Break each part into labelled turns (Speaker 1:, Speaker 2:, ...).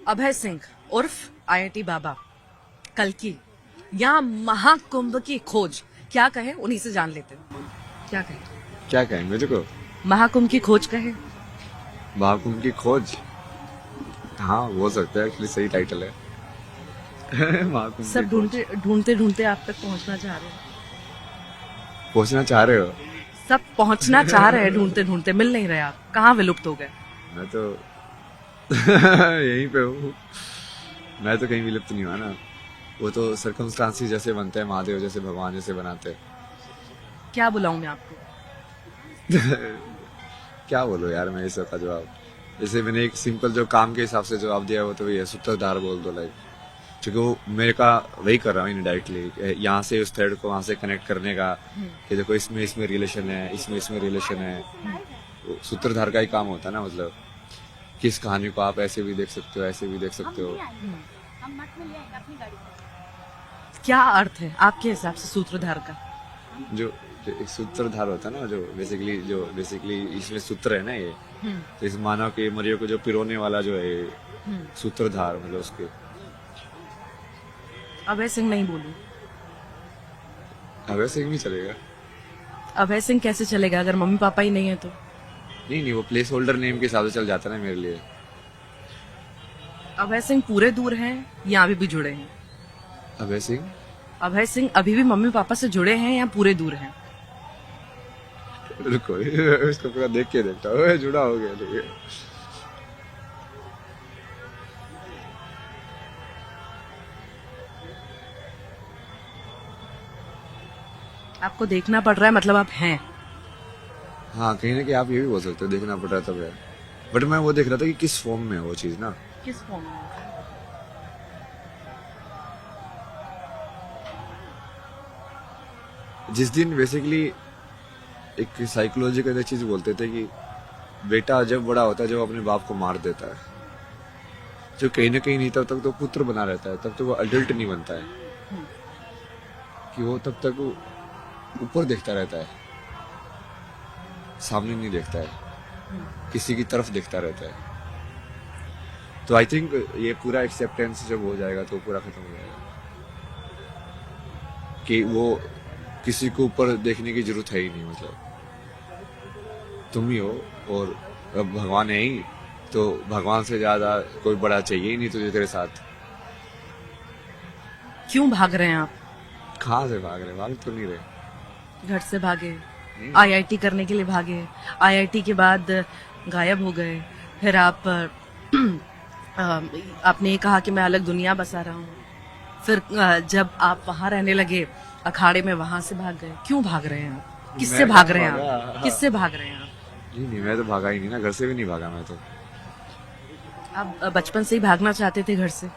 Speaker 1: अभय सिंह उर्फ आईआईटी बाबा, कल्कि या महाकुंभ की खोज, क्या कहे उन्हीं से जान लेते हैं। क्या कहे?
Speaker 2: क्या कहेंगे देखो,
Speaker 1: महाकुंभ की खोज कहे।
Speaker 2: महाकुंभ की खोज, हाँ हो सकता है, एक्चुअली सही टाइटल है। महाकुंभ की
Speaker 1: सब
Speaker 2: खोज।
Speaker 1: ढूंढते ढूंढते आप तक पहुंचना चाह रहे हैं।
Speaker 2: पहुंचना चाह रहे हो?
Speaker 1: सब पहुंचना चाह रहे हैं, ढूंढते ढूंढते मिल नहीं रहे आप, कहाँ विलुप्त हो गए?
Speaker 2: मैं तो यहीं पे हूँ। मैं तो कहीं विलुप्त नहीं हुआ ना। वो तो सर्कमस्टांसिस जैसे बनते हैं, महादेव जैसे, भगवान जैसे बनाते हैं।
Speaker 1: क्या बुलाऊं मैं आपको?
Speaker 2: क्या बोलो यार, मैं इस सब का जवाब, जैसे मैंने एक सिंपल जो काम के हिसाब से जवाब दिया वो तो वही है, सूत्रधार बोल दो। लाइक क्योंकि वो मेरे का वही कर रहा हूँ इनडायरेक्टली, यहाँ से उस थ्रेड को वहां से कनेक्ट करने का, कि देखो इसमें इसमें रिलेशन है, इसमें रिलेशन है। वो सूत्रधार का ही काम होता है ना, मतलब कि इस कहानी को आप ऐसे भी देख सकते हो, ऐसे भी देख सकते हो।
Speaker 1: क्या अर्थ है आपके हिसाब से सूत्रधार का?
Speaker 2: जो जो एक सूत्रधार होता है ना, जो बेसिकली इसमें सूत्र है ना ये, तो इस मानव के मरियो को जो पिरोने वाला जो है ये सूत्रधार, मतलब उसके।
Speaker 1: अभय सिंह नहीं बोलूं?
Speaker 2: अभय सिंह भी चलेगा।
Speaker 1: अभय सिंह कैसे चलेगा अगर मम्मी पापा ही नहीं है तो?
Speaker 2: नहीं, वो प्लेस होल्डर नेम के हिसाब से चल जाता है ना मेरे लिए।
Speaker 1: अभय सिंह पूरे दूर हैं या अभी भी जुड़े हैं?
Speaker 2: अभय सिंह,
Speaker 1: अभय सिंह अभी भी मम्मी पापा से जुड़े हैं या पूरे दूर हैं?
Speaker 2: रुको इसको पूरा देख के देखता हूँ, जुड़ा हो गया ठीक है।
Speaker 1: आपको देखना पड़ रहा है, मतलब आप हैं।
Speaker 2: हाँ, कहीं ना कहीं आप ये भी बोल सकते हो, देखना पड़ रहा था तब है। बट मैं वो देख रहा था कि किस फॉर्म में है वो चीज ना।
Speaker 1: किस फॉर्म में?
Speaker 2: जिस दिन बेसिकली एक साइकोलॉजी का चीज बोलते थे कि बेटा जब बड़ा होता है, जब अपने बाप को मार देता है, जो कहीं ना कहीं नहीं, तब तक तो पुत्र बना रहता है, तब तक वो अडल्ट नहीं बनता है। कि वो तब तक वो ऊपर देखता रहता है, सामने नहीं देखता है, किसी की तरफ देखता रहता है। तो आई थिंक ये पूरा एक्सेप्टेंस जब हो जाएगा तो पूरा खत्म हो जाएगा, कि वो किसी को ऊपर देखने की जरूरत है ही नहीं। मतलब तुम ही हो और अब भगवान है ही, तो भगवान से ज्यादा कोई बड़ा चाहिए ही नहीं तुझे तेरे साथ।
Speaker 1: क्यों भाग रहे हैं आप?
Speaker 2: कहाँ से भाग रहे? भाग तो नहीं रहे।
Speaker 1: घर से भागे, आईआईटी करने के लिए भागे, आईआईटी के बाद गायब हो गए, फिर आप आपने ये कहा कि मैं अलग दुनिया बसा रहा हूँ, फिर जब आप वहां रहने लगे अखाड़े में, वहां से भाग गए। क्यों भाग रहे हैं आप? किससे
Speaker 2: मैं
Speaker 1: भाग रहे हैं
Speaker 2: भागा।
Speaker 1: आप? किससे भाग रहे हैं आप?
Speaker 2: नहीं, मैं तो भागा ही नहीं ना, घर से भी नहीं भागा मैं तो।
Speaker 1: आप बचपन से ही भागना चाहते थे घर से?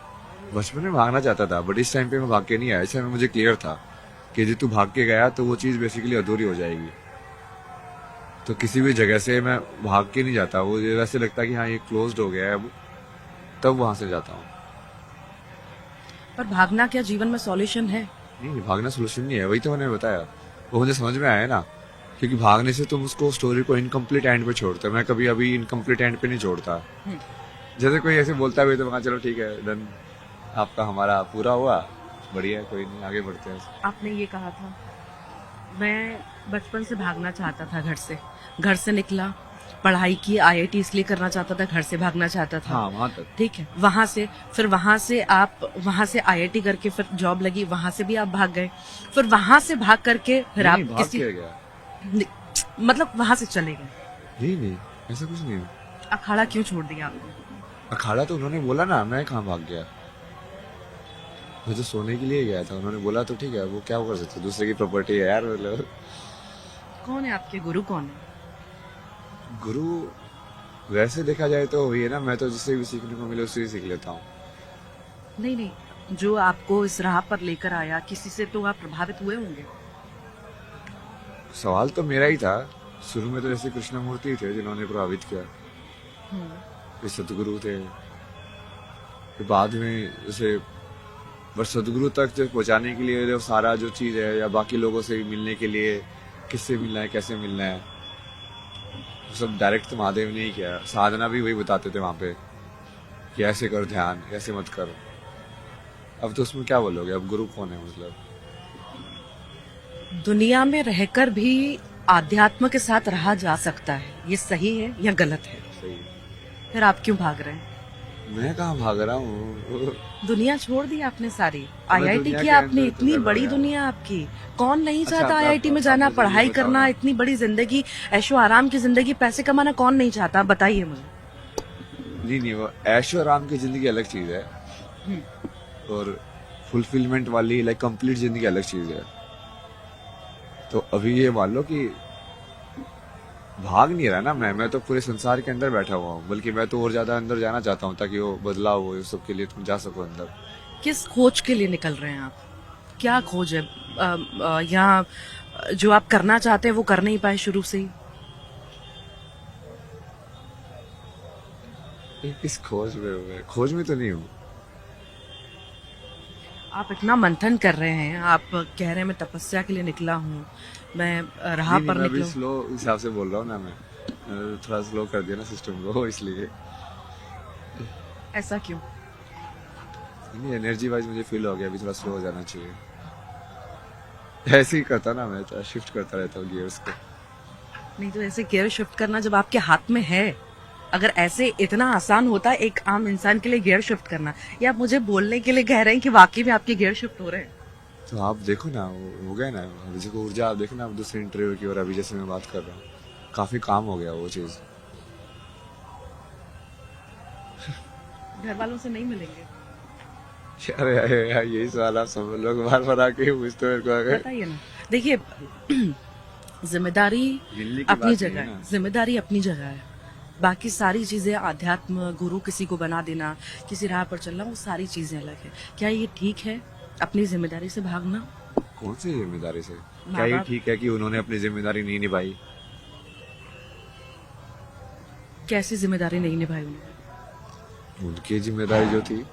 Speaker 2: बचपन में भागना चाहता था, बट इस टाइम पे मैं भाग के नहीं आया। इस टाइम में मुझे क्लियर था कि यदि तू भाग के गया तो वो चीज बेसिकली अधूरी हो जाएगी। तो किसी भी जगह से मैं भाग के नहीं जाता, वो वैसे लगता कि हाँ ये क्लोज्ड हो गया है अब, तब वहां से जाता हूँ।
Speaker 1: पर भागना क्या जीवन में सॉल्यूशन है?
Speaker 2: नहीं, भागना सोल्यूशन नहीं है, वही तो मैंने बताया। वो मुझे समझ में आया ना, क्योंकि भागने से तुम उसको स्टोरी को इनकम्प्लीट एंड पे छोड़ते हो। मैं कभी अभी इनकम्प्लीट एंड पे नहीं छोड़ता। जैसे कोई ऐसे बोलता है तो मैं चलो ठीक है डन, आपका हमारा पूरा हुआ, बढ़िया, कोई नहीं, आगे बढ़ते हैं।
Speaker 1: आपने ये कहा था मैं बचपन से भागना चाहता था घर से, घर से निकला, पढ़ाई की, आईआईटी इसलिए करना चाहता था, घर से भागना चाहता था।
Speaker 2: हाँ, वहां तक।
Speaker 1: ठीक है, वहां से फिर वहां से आईआईटी करके फिर जॉब लगी, वहां से भी आप भाग गए, फिर वहां से भाग करके फिर आप
Speaker 2: नहीं, भाग
Speaker 1: किसी
Speaker 2: के गया।
Speaker 1: मतलब वहां से चले गए।
Speaker 2: नहीं, ऐसा कुछ नहीं है।
Speaker 1: अखाड़ा क्यों छोड़ दिया आपने?
Speaker 2: अखाड़ा तो उन्होंने बोला ना, मैं कहाँ भाग गया। मैं तो सोने के लिए गया था, उन्होंने बोला तो ठीक है, वो क्या कर सकते, दूसरे की प्रॉपर्टी है यार। मतलब
Speaker 1: कौन है आपके गुरु? कौन है
Speaker 2: गुरु? वैसे देखा जाए तो वही है ना, मैं तो जिससे भी सीखने को मिले उससे ही सीख लेता हूँ।
Speaker 1: नहीं नहीं, जो आपको इस राह पर लेकर आया, किसी से तो आप प्रभावित हुए होंगे।
Speaker 2: सवाल तो मेरा ही था शुरू में, तो जैसे कृष्णमूर्ति थे जिन्होंने प्रभावित किया, फिर सदगुरु थे, फिर बाद में जैसे, बस सदगुरु तक जो पहुंचाने के लिए जो सारा जो चीज है, या बाकी लोगों से मिलने के लिए किससे मिलना है, कैसे मिलना है, वो सब डायरेक्ट तो महादेव ने ही किया। साधना भी वही बताते थे वहां पे, कि ऐसे कर ध्यान, ऐसे मत कर। अब तो उसमें क्या बोलोगे, अब गुरु कौन है मतलब?
Speaker 1: दुनिया में रहकर भी आध्यात्म के साथ रहा जा सकता है, ये सही है या गलत है?
Speaker 2: सही।
Speaker 1: फिर आप क्यों भाग रहे हैं?
Speaker 2: मैं कहाँ भाग रहा हूँ?
Speaker 1: दुनिया छोड़ दी आपने सारी,
Speaker 2: मैं
Speaker 1: आईआईटी
Speaker 2: दुनिया
Speaker 1: की
Speaker 2: के
Speaker 1: आपने,
Speaker 2: अंदर
Speaker 1: इतनी
Speaker 2: तो
Speaker 1: बड़ी
Speaker 2: गया।
Speaker 1: दुनिया आपकी। कौन नहीं
Speaker 2: अच्छा,
Speaker 1: चाहता
Speaker 2: आप-
Speaker 1: आईआईटी में
Speaker 2: आप-
Speaker 1: जाना,
Speaker 2: आप मुझे ये
Speaker 1: पढ़ाई
Speaker 2: बताओ
Speaker 1: करना,
Speaker 2: ना।
Speaker 1: इतनी बड़ी जिंदगी, ऐशो आराम की जिंदगी, पैसे कमाना, कौन नहीं चाहता? आप बताइए मुझे।
Speaker 2: नहीं नहीं, वो ऐशो आराम की जिंदगी अलग चीज है, और फुलफिलमेंट वाली लाइक कंप्लीट जिंदगी अलग चीज है। तो अभी ये मान लो कि भाग नहीं रहा ना मैं तो पूरे संसार के अंदर बैठा हुआ हूँ, बल्कि मैं तो और ज्यादा अंदर जाना चाहता हूँ ताकि वो बदलाव हो, इस सब के लिए तुम जा सको अंदर।
Speaker 1: किस खोज के लिए निकल रहे हैं आप? क्या खोज है? यहाँ जो आप करना चाहते हैं वो कर नहीं पाए शुरू से ही?
Speaker 2: किस खोज में हूँ मैं? खोज में तो नहीं हूँ।
Speaker 1: आप इतना मंथन कर रहे हैं, आप कह रहे हैं मैं तपस्या के लिए निकला हूँ, मैं राह
Speaker 2: नहीं,
Speaker 1: पर
Speaker 2: मैं अभी
Speaker 1: निकला हूँ।
Speaker 2: स्लो हिसाब से बोल रहा हूँ ना मैं। थोड़ा स्लो कर दिया ना सिस्टम को, इसलिए।
Speaker 1: ऐसा क्यों?
Speaker 2: नहीं, एनर्जी वाइज मुझे फील हो गया अभी थोड़ा स्लो हो जाना चाहिए। ऐसे ही करता ना मैं, तो शिफ्ट करता रहता हूँ गियर्स को।
Speaker 1: नहीं तो ऐसे गियर शिफ्ट करना जब आपके हाथ में है, अगर ऐसे इतना आसान होता एक आम इंसान के लिए गियर शिफ्ट करना, या आप मुझे बोलने के लिए कह रहे हैं कि वाकई में आपके गियर शिफ्ट हो रहे हैं?
Speaker 2: तो आप देखो ना, वो हो गया ना, अभी को ऊर्जा आप देखो ना, आप दूसरे इंटरव्यू की, और अभी जैसे मैं बात कर रहा हूँ, काफी काम हो गया वो चीज।
Speaker 1: घर वालों से नहीं मिलेंगे?
Speaker 2: अरे यार, यार यही सवाल आप सब लोग बार बार आके पूछते हो मेरे को। अगर
Speaker 1: बताइए ना। देखिए, जिम्मेदारी
Speaker 2: मिलने की
Speaker 1: अपनी
Speaker 2: बात नहीं
Speaker 1: जगह
Speaker 2: है
Speaker 1: है,
Speaker 2: ना।
Speaker 1: जिम्मेदारी अपनी जगह है। बाकी सारी चीजें, आध्यात्म, गुरु किसी को बना देना, किसी राह पर चलना, वो सारी चीजें अलग है। क्या ये ठीक है अपनी जिम्मेदारी से भागना?
Speaker 2: कौन सी जिम्मेदारी से?
Speaker 1: माँ
Speaker 2: क्या ये
Speaker 1: बाप-
Speaker 2: ठीक है कि उन्होंने अपनी जिम्मेदारी नहीं निभाई?
Speaker 1: कैसी जिम्मेदारी नहीं निभाई उन्होंने?
Speaker 2: उनकी जिम्मेदारी जो थी,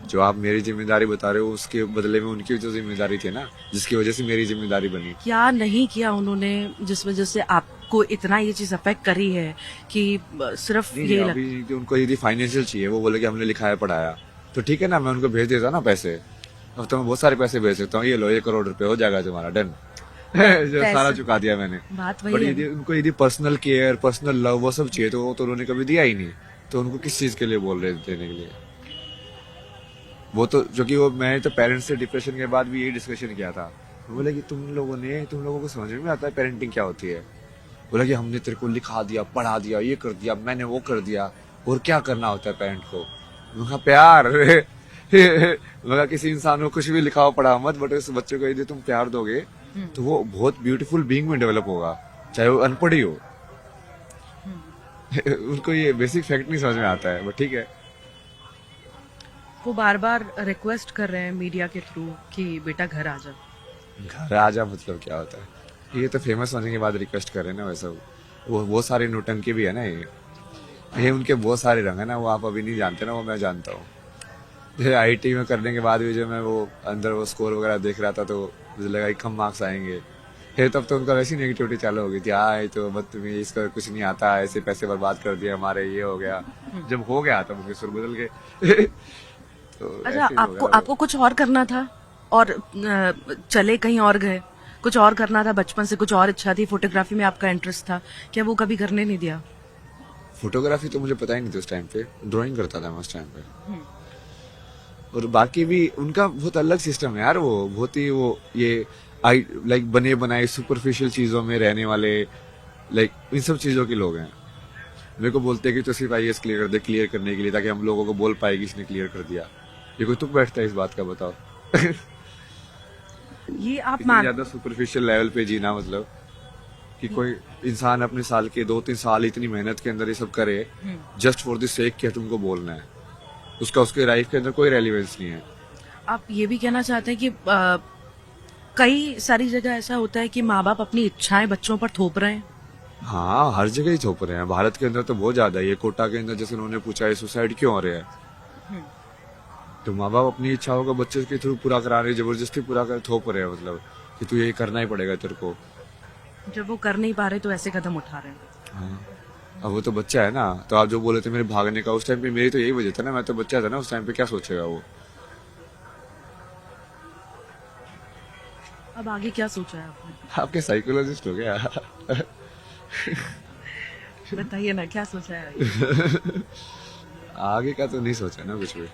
Speaker 2: जो आप मेरी जिम्मेदारी बता रहे हो, उसके बदले में उनकी जो जिम्मेदारी थी ना, जिसकी वजह से मेरी जिम्मेदारी बनी।
Speaker 1: क्या नहीं किया उन्होंने जिस वजह से आपको इतना ये चीज अफेक्ट करी है कि सिर्फ
Speaker 2: नहीं,
Speaker 1: ये
Speaker 2: नहीं,
Speaker 1: लग...
Speaker 2: अभी तो उनको यदि फाइनेंशियल चाहिए, वो बोले कि हमने लिखाया पढ़ाया, तो ठीक है ना, मैं उनको भेज देता ना पैसे। अब तो मैं बहुत सारे पैसे भेज सकता हूँ, ये लो 1 करोड़ रुपए हो जाएगा तुम्हारा, डन। जो सारा चुका दिया मैंने।
Speaker 1: बात वही
Speaker 2: बट
Speaker 1: है
Speaker 2: यदि उनको यदि पर्सनल केयर, पर्सनल लव, वो सब चाहिए, तो वो तो उन्होंने कभी दिया ही नहीं। तो उनको किस चीज के लिए बोल रहे थे देने के लिए? वो तो जो कि वो, मैंने तो पेरेंट्स से डिप्रेशन के बाद भी यही डिस्कशन किया था। वो बोले कि तुम लोगों को समझ में आता है पेरेंटिंग क्या होती है? बोला कि हमने तेरे को लिखा दिया, पढ़ा दिया, ये कर दिया, मैंने वो कर दिया, और क्या करना होता है पेरेंट को? मैं कहा प्यार। मैं कहा किसी इंसान को कुछ भी लिखाओ पढ़ा मत, बट उस बच्चे को यदि तुम प्यार दोगे तो वो बहुत ब्यूटीफुल बीइंग में डेवलप होगा, चाहे वो अनपढ़ ही हो। उनको ये बेसिक फैक्ट नहीं समझ में आता है, बट ठीक है।
Speaker 1: वो बार बार रिक्वेस्ट कर रहे हैं मीडिया के थ्रू कि बेटा घर आ जा।
Speaker 2: घर आ जा मतलब क्या होता है? ये तो फेमस होने के बाद रिक्वेस्ट कर रहे हैं ना, वैसा वो बहुत सारे नौटंकी भी है ना, ये उनके बहुत सारे रंग है ना, वो आप अभी नहीं जानते ना, वो मैं जानता हूँ। आईटी में करने के बाद भी जो मैं वो अंदर वो स्कोर वगैरह देख रहा था, तो मुझे लगा कि कम मार्क्स आएंगे। फिर तब तो उनका वैसी नेगेटिविटी चालू हो गई थी, आए तो बदतमीज, इसका कुछ नहीं आता, ऐसे पैसे बर्बाद कर दिए हमारे, ये हो गया। जब हो गया तब उनके सुर बदल गए। तो
Speaker 1: अच्छा,
Speaker 2: ऐसे ही हो
Speaker 1: आपको
Speaker 2: गया।
Speaker 1: आपको कुछ और करना था और चले कहीं और गए? कुछ और करना था, बचपन से कुछ और इच्छा थी, फोटोग्राफी में आपका इंटरेस्ट था, क्या वो कभी करने नहीं दिया?
Speaker 2: फोटोग्राफी तो मुझे पता ही नहीं था उस टाइम पे, ड्राइंग करता था मैं उस टाइम पे। और बाकी भी उनका बहुत अलग सिस्टम है यार, वो बहुत ही वो ये आई लाइक बने बनाए सुपरफिशियल चीजों में रहने वाले, लाइक इन सब चीजों के लोग हैं। मेरे को बोलते हैं कि तो सिर्फ आईएएस क्लियर कर दे, क्लियर करने के लिए, ताकि हम लोगों को बोल पाए कि इसने क्लियर कर दिया। ये कोई तुक बैठता है इस बात का, बताओ?
Speaker 1: ये आप
Speaker 2: इतनी
Speaker 1: मान
Speaker 2: ज्यादा सुपरफिशियल लेवल पे जीना, मतलब कि कोई इंसान अपने साल के 2-3 साल इतनी मेहनत के अंदर ये सब करे जस्ट फॉर द सेक कि तुमको बोलना है, उसका उसके लाइफ के अंदर कोई रेलिवेंस नहीं है।
Speaker 1: आप ये भी कहना चाहते हैं कि कई सारी जगह ऐसा होता है कि माँ बाप अपनी इच्छाएं बच्चों पर थोप रहे हैं?
Speaker 2: हाँ, हर जगह ही थोप रहे हैं, भारत के अंदर तो बहुत ज्यादा है। ये कोटा के अंदर जैसे उन्होंने पूछा है सुसाइड क्यों हो रहे हैं, तो माँ बाप अपनी इच्छाओं का बच्चे के थ्रू पूरा करा रहे हैं, जबरदस्ती पूरा कर थोप रहे हैं, मतलब कि तू ये करना ही पड़ेगा तेरे को।
Speaker 1: जब वो कर नहीं पा रहे तो ऐसे कदम उठा रहे हैं।
Speaker 2: हाँ, अब वो तो बच्चा है ना, तो आप जो बोले थे मेरे भागने का, उस टाइम पे मेरी तो यही वजह था ना, मैं तो बच्चा था ना उस टाइम पे, क्या सोचेगा वो।
Speaker 1: अब आगे क्या सोचा है आपने?
Speaker 2: आपके साइकोलॉजिस्ट हो गया।
Speaker 1: बताइए ना, क्या सोचा है आगे?
Speaker 2: आगे का तो नहीं सोचा ना कुछ भी,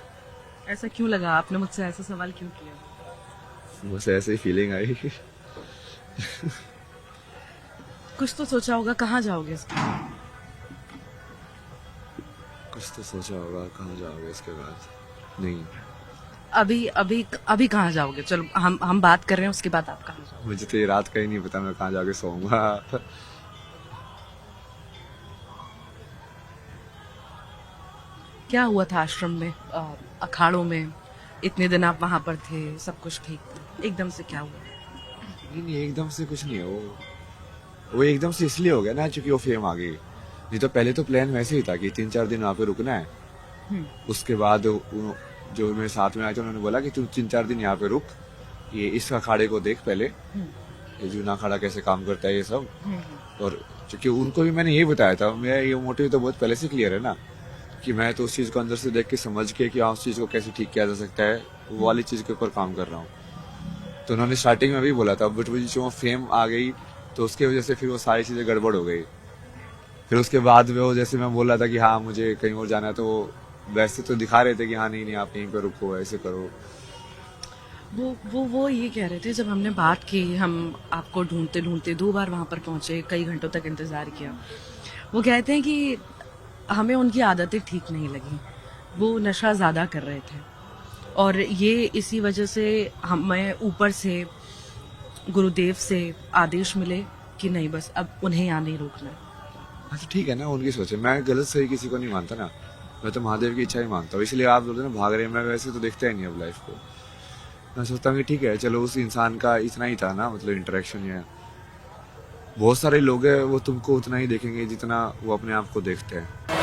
Speaker 1: ऐसा क्यों लगा, आपने मुझसे ऐसा सवाल क्यों किया?
Speaker 2: बस ऐसे ही फीलिंग आई।
Speaker 1: कुछ तो सोचा होगा, कहाँ जाओगे इसके बाद?
Speaker 2: कुछ तो सोचा होगा, कहाँ जाओगे इसके बाद? नहीं,
Speaker 1: अभी अभी अभी कहाँ जाओगे? चलो हम बात कर रहे हैं, उसके बाद आप कहाँ जाओगे?
Speaker 2: मुझे तो ये रात का ही नहीं पता मैं कहाँ जाके सोऊंगा।
Speaker 1: क्या हुआ था आश्रम में, अखाड़ों में? इतने दिन आप वहां पर थे, सब कुछ ठीक था, एकदम से क्या हुआ?
Speaker 2: नहीं नहीं, एकदम से कुछ नहीं है वो एकदम से इसलिए हो गया ना क्योंकि वो फेम आ गई। नहीं तो पहले तो प्लान वैसे ही था कि 3-4 दिन वहाँ पे रुकना है। उसके बाद जो मेरे साथ में आए थे उन्होंने बोला कि तू 3-4 दिन यहाँ पे रुक, ये इस अखाड़े को देख पहले, ये जूना अखाड़ा कैसे काम करता है ये सब। और क्योंकि उनको भी मैंने यही बताया था, मेरा ये मोटिव तो बहुत पहले से क्लियर है ना, कि मैं तो उस चीज को अंदर से देख के समझ के कि हाँ उस चीज को कैसे ठीक किया जा सकता है, वो वाली चीज के ऊपर काम कर रहा हूँ। तो उन्होंने स्टार्टिंग में भी बोला था, बट वो जो फेम आ गई तो उसके वजह से फिर वो सारी चीजें गड़बड़ हो गई। फिर उसके बाद वो जैसे मैं बोल रहा था कि हाँ मुझे कहीं और जाना है, तो वो वैसे तो दिखा रहे थे कि हाँ नहीं नहीं आप यहीं पे रुको, ऐसे करो।
Speaker 1: वो ये कह रहे थे, जब हमने बात की, हम आपको ढूंढते ढूंढते 2 बार वहां पर पहुंचे, कई घंटों तक इंतजार किया। वो कहते हैं कि हमें उनकी आदतें ठीक नहीं लगी, वो नशा ज्यादा कर रहे थे, और ये इसी वजह से हमें ऊपर से गुरुदेव से आदेश मिले कि नहीं, बस अब उन्हें यहाँ नहीं रोकना है।
Speaker 2: हाँ तो ठीक है ना, उनकी सोचे, मैं गलत सही किसी को नहीं मानता ना, मैं तो महादेव की इच्छा ही मानता हूँ। इसलिए आप बोलते ना भाग रहे हैं, मैं वैसे तो देखता ही नहीं अब लाइफ को। मैं सोचता हूँ कि ठीक है चलो, उस इंसान का इतना ही था ना, मतलब इंटरेक्शन। ये बहुत सारे लोग हैं वो तुमको उतना ही देखेंगे जितना वो अपने आप को देखते हैं।